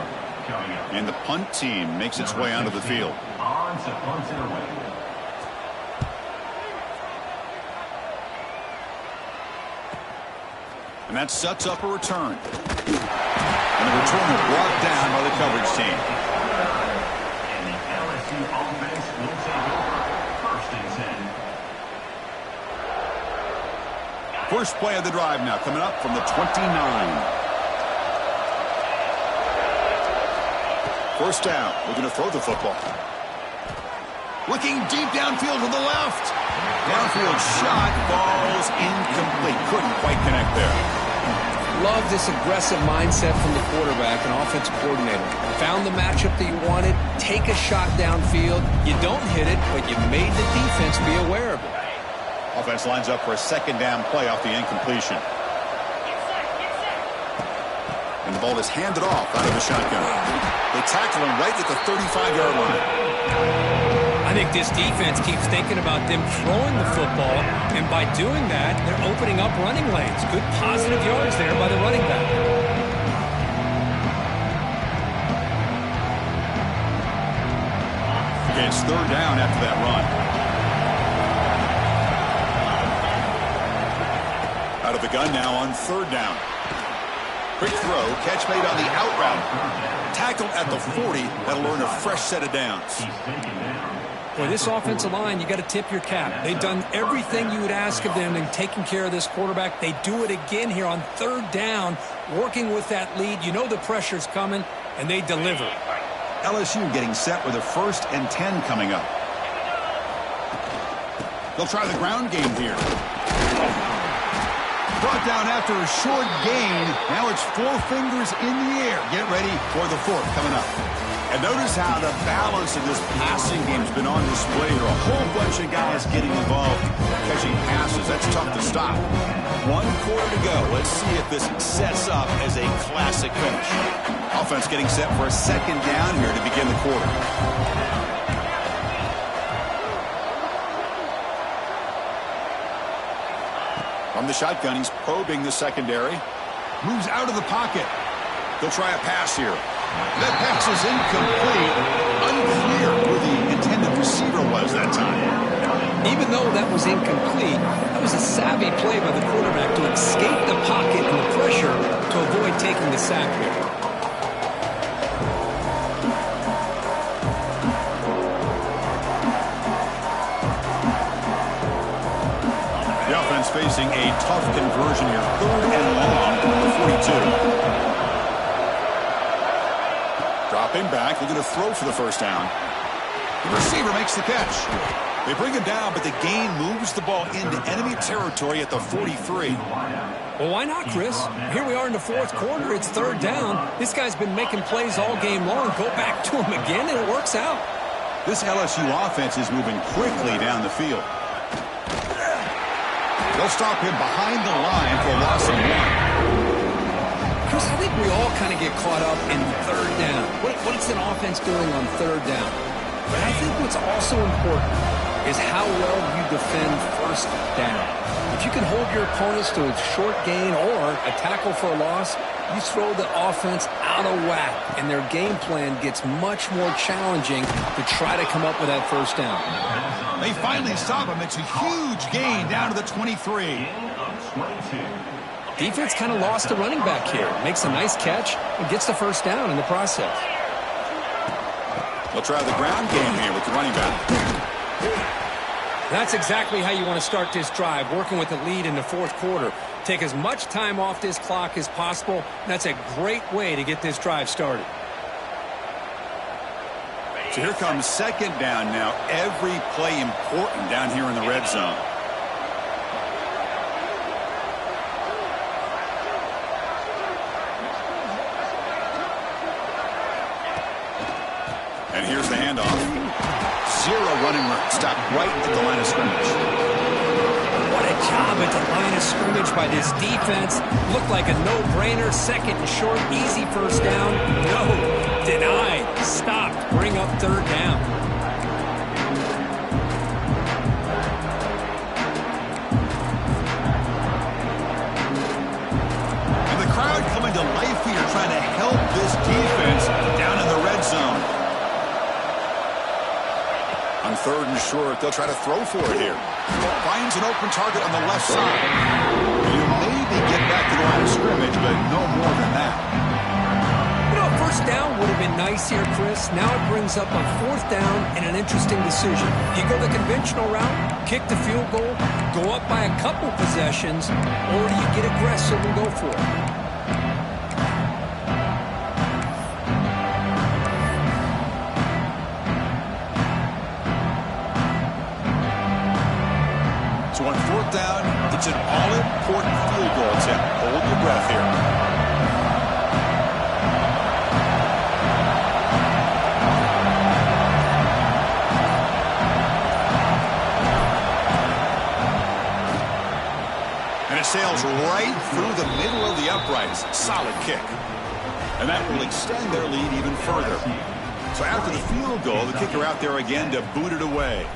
Speaker 1: And the punt team makes its way onto the field.
Speaker 3: On to punt it away.
Speaker 1: And that sets up a return. And the returner brought down by the coverage team.
Speaker 3: And the LSU offense will take over 1st and 10.
Speaker 1: First play of the drive now coming up from the 29. First down. Looking to throw the football. Looking deep downfield to the left. Downfield shot falls incomplete. Couldn't quite connect there.
Speaker 2: Love this aggressive mindset from the quarterback and offensive coordinator. Found the matchup that you wanted. Take a shot downfield. You don't hit it, but you made the defense be aware of it.
Speaker 1: Offense lines up for a second down play off the incompletion. And the ball is handed off out of the shotgun. They tackle him right at the 35-yard line.
Speaker 2: I think this defense keeps thinking about them throwing the football, and by doing that, they're opening up running lanes. Good positive yards there by the running back.
Speaker 1: Okay, it's 3rd down after that run. Out of the gun now on 3rd down. Quick throw, catch made on the out route. Tackled at the 40. That'll earn a fresh set of downs.
Speaker 2: Boy, this offensive line, you got to tip your cap. They've done everything you would ask of them in taking care of this quarterback. They do it again here on 3rd down, working with that lead. You know the pressure's coming, and they deliver.
Speaker 1: LSU getting set with a 1st and 10 coming up. They'll try the ground game here. Brought down after a short gain. Now it's 4 fingers in the air. Get ready for the 4th coming up. And notice how the balance of this passing game's been on display here. A whole bunch of guys getting involved catching passes. That's tough to stop. 1 quarter to go. Let's see if this sets up as a classic finish. Offense getting set for a second down here to begin the quarter. From the shotgun, he's probing the secondary. Moves out of the pocket. They'll try a pass here. That pass is incomplete. Unclear who the intended receiver was that time.
Speaker 2: Even though that was incomplete, that was a savvy play by the quarterback to escape the pocket and the pressure to avoid taking the sack here.
Speaker 1: The offense facing a tough conversion here. 3rd and long from the 42. Dropping back, looking to throw for the first down. The receiver makes the catch. They bring him down, but the gain moves the ball into enemy territory at the 43.
Speaker 2: Well, why not, Chris? Here we are in the 4th quarter. It's 3rd down. This guy's been making plays all game long. Go back to him again, and it works out.
Speaker 1: This LSU offense is moving quickly down the field. They'll stop him behind the line for a loss of 1.
Speaker 2: Chris, I think we all kind of get caught up in 3rd down. What's an offense doing on 3rd down? But I think what's also important is how well you defend 1st down. If you can hold your opponents to a short gain or a tackle for a loss, you throw the offense out of whack, and their game plan gets much more challenging to try to come up with that 1st down.
Speaker 1: They finally stop him. It's a huge gain down to the 23.
Speaker 2: Defense kind of lost the running back here. Makes a nice catch and gets the 1st down in the process.
Speaker 1: They'll try the ground game here with the running back.
Speaker 2: That's exactly how you want to start this drive, working with the lead in the 4th quarter. Take as much time off this clock as possible. That's a great way to get this drive started.
Speaker 1: So here comes 2nd down now. Every play important down here in the red zone. running room. Stopped right at the line of scrimmage.
Speaker 2: What a job at the line of scrimmage by this defense. Looked like a no-brainer. Second and short, easy first down. No, denied. Stopped. Bring up third down.
Speaker 1: And the crowd coming to life here, trying to help this defense down in the red zone. On third and short, they'll try to throw for it here. Finds an open target on the left side. You maybe get back to the line of scrimmage, but no more than that.
Speaker 2: You know, first down would have been nice here, Chris. Now it brings up a fourth down and an interesting decision. You go the conventional route, kick the field goal, go up by a couple possessions, or do you get aggressive and go for it?
Speaker 1: So on fourth down, it's an all-important field goal attempt. Hold your breath here. And it sails right through the middle of the uprights. Solid kick. And that will extend their lead even further. So after the field goal, the kicker out there again to boot it away.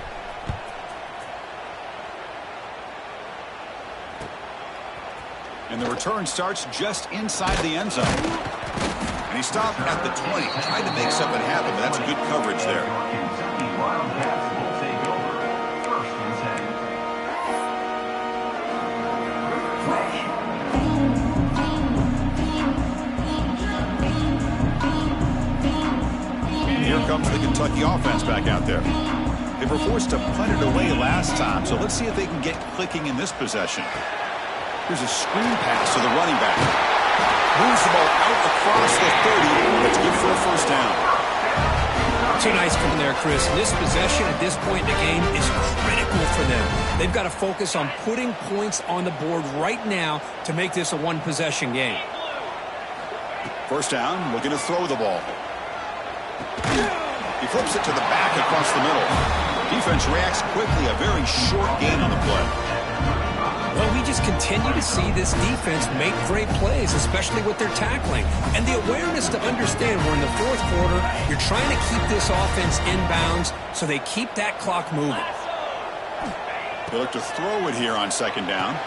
Speaker 1: And the return starts just inside the end zone. And he stopped at the 20, tried to make something happen, but that's good coverage there.
Speaker 3: Kentucky Wildcats will take over. First and 10.
Speaker 1: Here comes the Kentucky offense back out there. They were forced to punt it away last time, so let's see if they can get clicking in this possession. Here's a screen pass to the running back. Moves the ball out across the 30. That's good for a first down.
Speaker 2: Too nice coming there, Chris. This possession at this point in the game is critical for them. They've got to focus on putting points on the board right now to make this a one-possession game.
Speaker 1: First down, looking to throw the ball. He flips it to the back across the middle. Defense reacts quickly. A very short gain on the play.
Speaker 2: Well, we just continue to see this defense make great plays, especially with their tackling. And the awareness to understand we're in the fourth quarter, you're trying to keep this offense inbounds so they keep that clock moving.
Speaker 1: They look to throw it here on second down.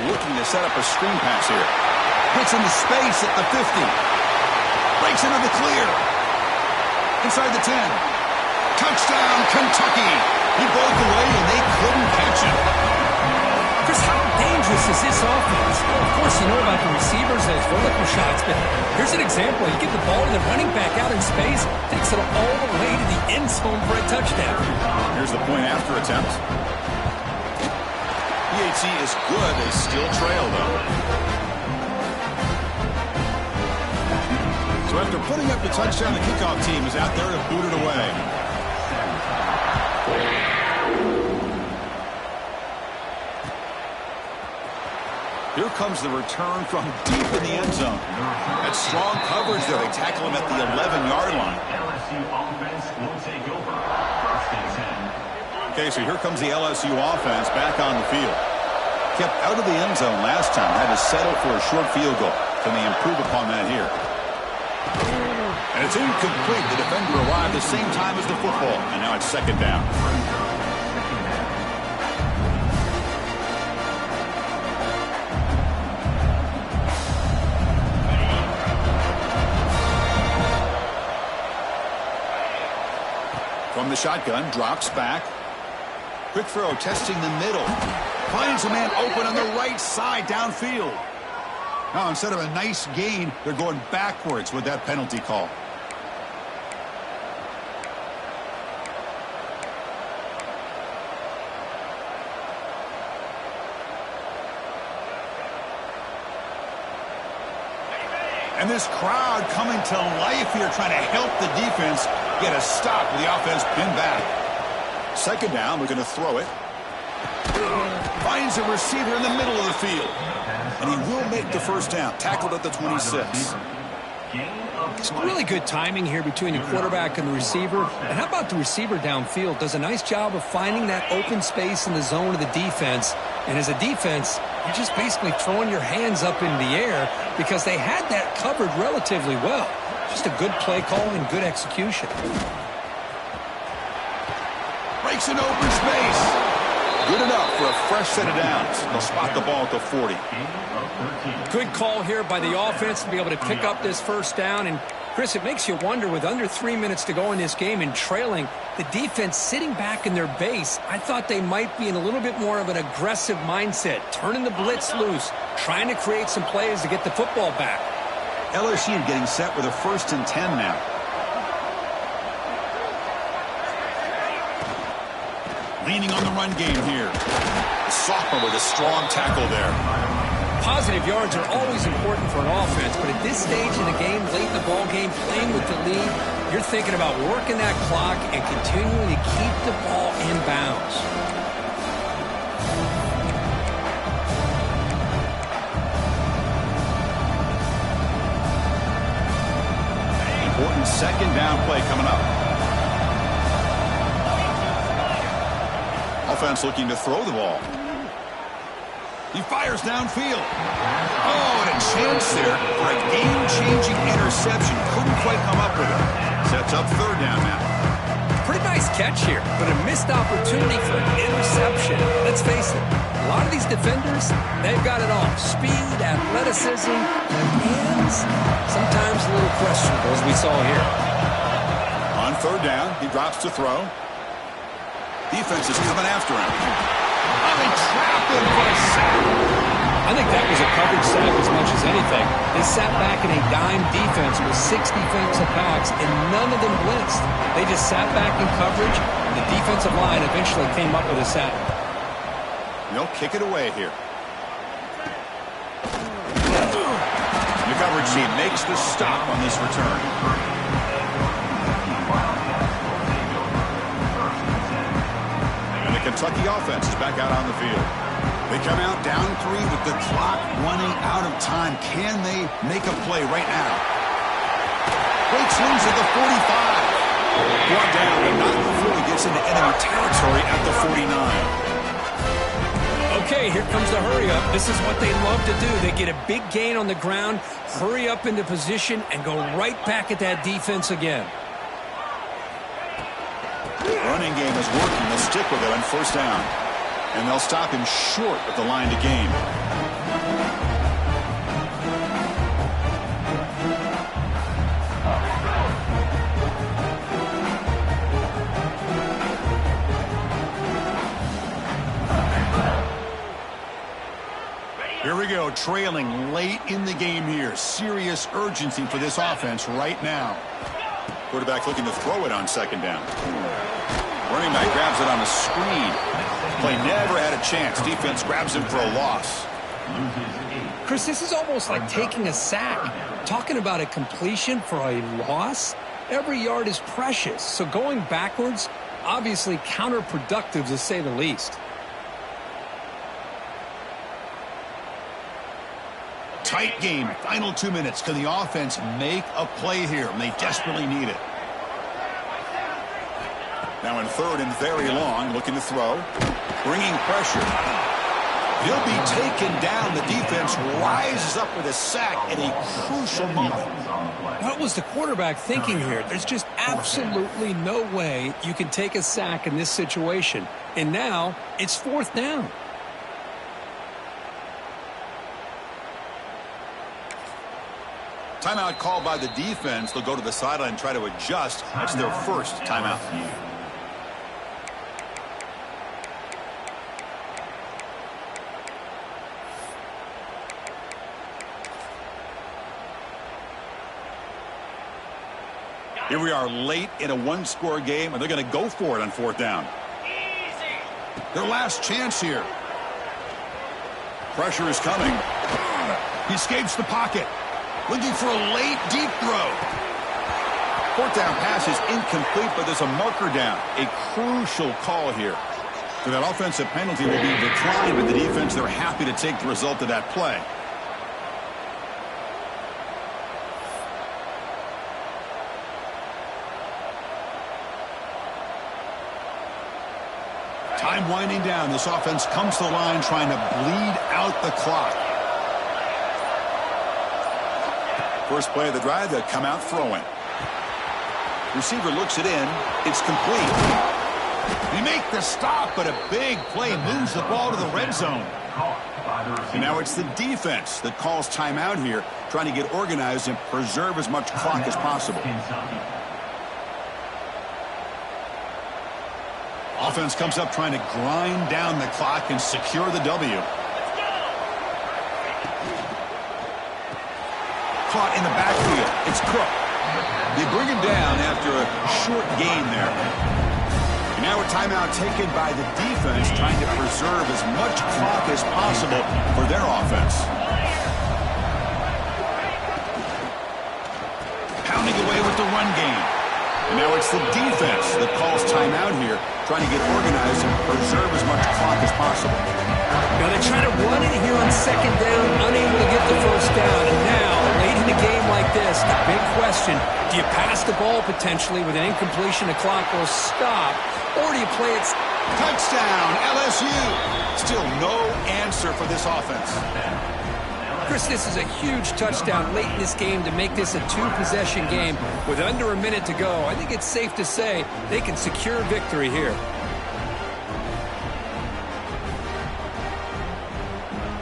Speaker 1: Looking to set up a screen pass here. Hits into space at the 50. Breaks into the clear. Inside the 10. Touchdown, Kentucky. He broke away and they couldn't catch him.
Speaker 2: Chris, how dangerous is this offense? Well, of course, you know about the receivers, those vertical shots, but here's an example. You give the ball to the running back out in space, takes it all the way to the end zone for a touchdown.
Speaker 1: Here's the point after attempt. PAT is good. They still trail, though. So after putting up the touchdown, the kickoff team is out there to boot it away. Here comes the return from deep in the end zone. That strong coverage there. They tackle him at the 11-yard line.
Speaker 3: LSU offense will take over. First and 10.
Speaker 1: Okay, so here comes the LSU offense back on the field. Kept out of the end zone last time. Had to settle for a short field goal. Can they improve upon that here? And it's incomplete. The defender arrived the same time as the football. And now it's second down. From the shotgun, drops back. Quick throw, testing the middle. Finds a man open on the right side downfield. Now, instead of a nice gain, they're going backwards with that penalty call. And this crowd coming to life here, trying to help the defense get a stop with the offense pinned back. Second down, we're going to throw it. Finds a receiver in the middle of the field. And he will make the first down. Tackled at the 26.
Speaker 2: It's really good timing here between the quarterback and the receiver. And how about the receiver downfield? Does a nice job of finding that open space in the zone of the defense. And as a defense, you're just basically throwing your hands up in the air because they had that covered relatively well. Just a good play call and good execution.
Speaker 1: Breaks an open space. Good enough for a fresh set of downs. They'll spot the ball at the 40.
Speaker 2: Good call here by the offense to be able to pick up this first down. And, Chris, it makes you wonder, with under 3 minutes to go in this game and trailing, the defense sitting back in their base, I thought they might be in a little bit more of an aggressive mindset, turning the blitz loose, trying to create some plays to get the football back.
Speaker 1: LSU getting set with a 1st and 10 now. Leaning on the run game here. The sophomore with a strong tackle there.
Speaker 2: Positive yards are always important for an offense, but at this stage in the game, late in the ball game, playing with the lead, you're thinking about working that clock and continuing to keep the ball in bounds.
Speaker 1: Important 2nd down play coming up. Offense looking to throw the ball. He fires downfield. Oh, and a chance there for a game-changing interception. Couldn't quite come up with it. Sets up 3rd down now.
Speaker 2: Pretty nice catch here, but a missed opportunity for an interception. Let's face it, a lot of these defenders, they've got it all. Speed, athleticism, their hands, sometimes a little questionable, as we saw here.
Speaker 1: On 3rd down, he drops to throw. Defense is coming after him. Oh, they trapped him for a sack.
Speaker 2: I think that was a coverage sack as much as anything. They sat back in a dime defense with 6 defensive backs, and none of them blitzed. They just sat back in coverage, and the defensive line eventually came up with a sack.
Speaker 1: They'll kick it away here. The coverage team makes the stop on this return. Kentucky offense is back out on the field. They come out down 3 with the clock running out of time. Can they make a play right now? Breaks loose at the 45. Brought down, but not before he gets into enemy territory at the 49.
Speaker 2: Okay, here comes the hurry up. This is what they love to do. They get a big gain on the ground, hurry up into position, and go right back at that defense again.
Speaker 1: Running game is working. They'll stick with it on 1st down. And they'll stop him short of the line to gain. Here we go, trailing late in the game here. Serious urgency for this offense right now. Quarterback looking to throw it on 2nd down. Running back grabs it on a screen. Play never had a chance. Defense grabs him for a loss.
Speaker 2: Chris, this is almost like taking a sack. Talking about a completion for a loss, every yard is precious. So going backwards, obviously counterproductive to say the least.
Speaker 1: Tight game. Final 2 minutes. Can the offense make a play here? And they desperately need it. Now in 3rd and very long, looking to throw. Bringing pressure. He'll be taken down. The defense rises up with a sack at a crucial moment.
Speaker 2: What was the quarterback thinking here? There's just absolutely no way you can take a sack in this situation. And now it's 4th down.
Speaker 1: Timeout called by the defense. They'll go to the sideline and try to adjust. That's their 1st timeout. Here we are late in a 1-score game, and they're going to go for it on 4th down. Their last chance here. Pressure is coming. He escapes the pocket. Looking for a late, deep throw. 4th down pass is incomplete, but there's a marker down. A crucial call here. So that offensive penalty will be declined, but the defense, they're happy to take the result of that play. Time winding down. This offense comes to the line trying to bleed out the clock. First play of the drive, they'll come out throwing. Receiver looks it in. It's complete. They make the stop, but a big play moves the ball to the red zone. And now it's the defense that calls timeout here, trying to get organized and preserve as much clock as possible. Offense comes up trying to grind down the clock and secure the W. Caught in the backfield. It's Cook. They bring him down after a short gain there. And now a timeout taken by the defense trying to preserve as much clock as possible for their offense. Pounding away with the run game. And now it's the defense that calls timeout here, trying to get organized and preserve as much clock as possible.
Speaker 2: Now they try to run it here on second down, unable to get the first down. And now, late in a game like this, the big question, do you pass the ball potentially with an incompletion, the clock will stop, or do you play it?
Speaker 1: Touchdown, LSU. Still no answer for this offense.
Speaker 2: Chris, this is a huge touchdown late in this game to make this a two-possession game with under a minute to go. I think it's safe to say they can secure victory here.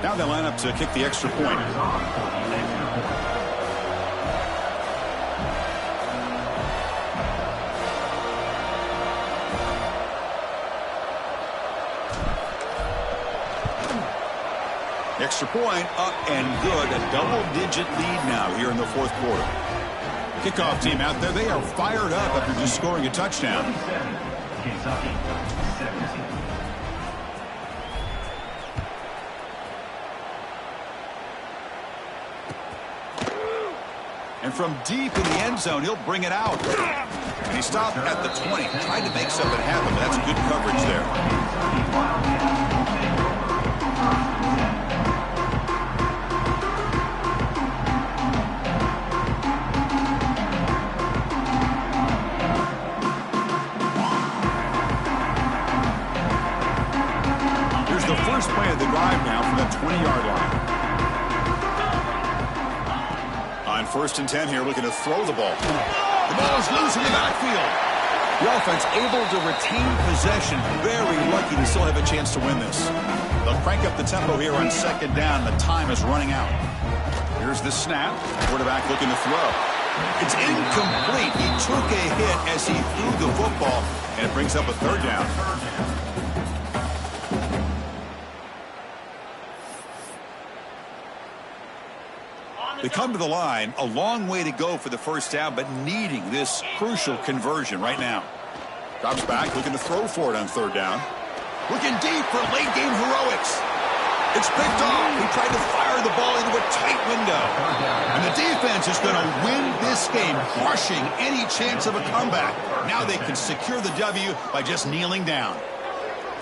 Speaker 1: Now they line up to kick the extra point. Extra point up and good. A double-digit lead now here in the fourth quarter. Kickoff team out there. They are fired up after just scoring a touchdown.
Speaker 3: Kentucky 17.
Speaker 1: And from deep in the end zone, he'll bring it out. And he stopped at the 20, trying to make something happen, but that's good coverage there. Here's the first play of the drive now from the 20-yard line. On 1st and 10 here, looking to throw the ball. The ball is loose in the backfield. The offense able to retain possession. Very lucky to still have a chance to win this. They'll crank up the tempo here on 2nd down. The time is running out. Here's the snap. Quarterback looking to throw. It's incomplete. He took a hit as he threw the football, and it brings up a 3rd down. They come to the line, a long way to go for the first down, but needing this crucial conversion right now. Drops back, looking to throw for it on 3rd down. Looking deep for late-game heroics. It's picked off. He tried to fire the ball into a tight window. And the defense is going to win this game, crushing any chance of a comeback. Now they can secure the W by just kneeling down.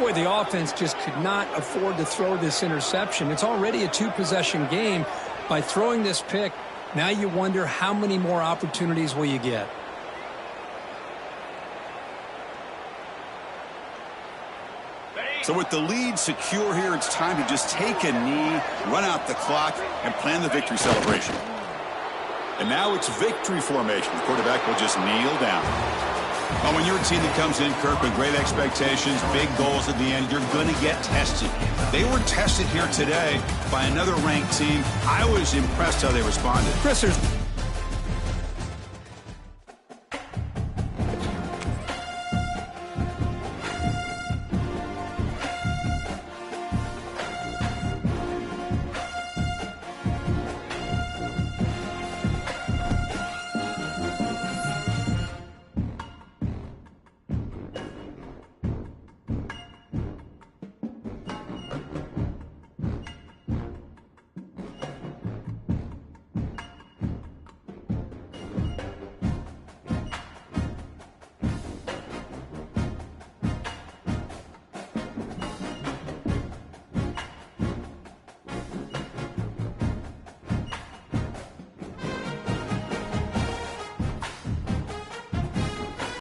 Speaker 2: Boy, the offense just could not afford to throw this interception. It's already a two-possession game. By throwing this pick, now you wonder how many more opportunities will you get.
Speaker 1: So with the lead secure here, it's time to just take a knee, run out the clock, and plan the victory celebration. And now it's victory formation. The quarterback will just kneel down. Well, when you're a team that comes in, Kirk, with great expectations, big goals at the end, you're going to get tested. They were tested here today by another ranked team. I was impressed how they responded.
Speaker 2: Chris, there's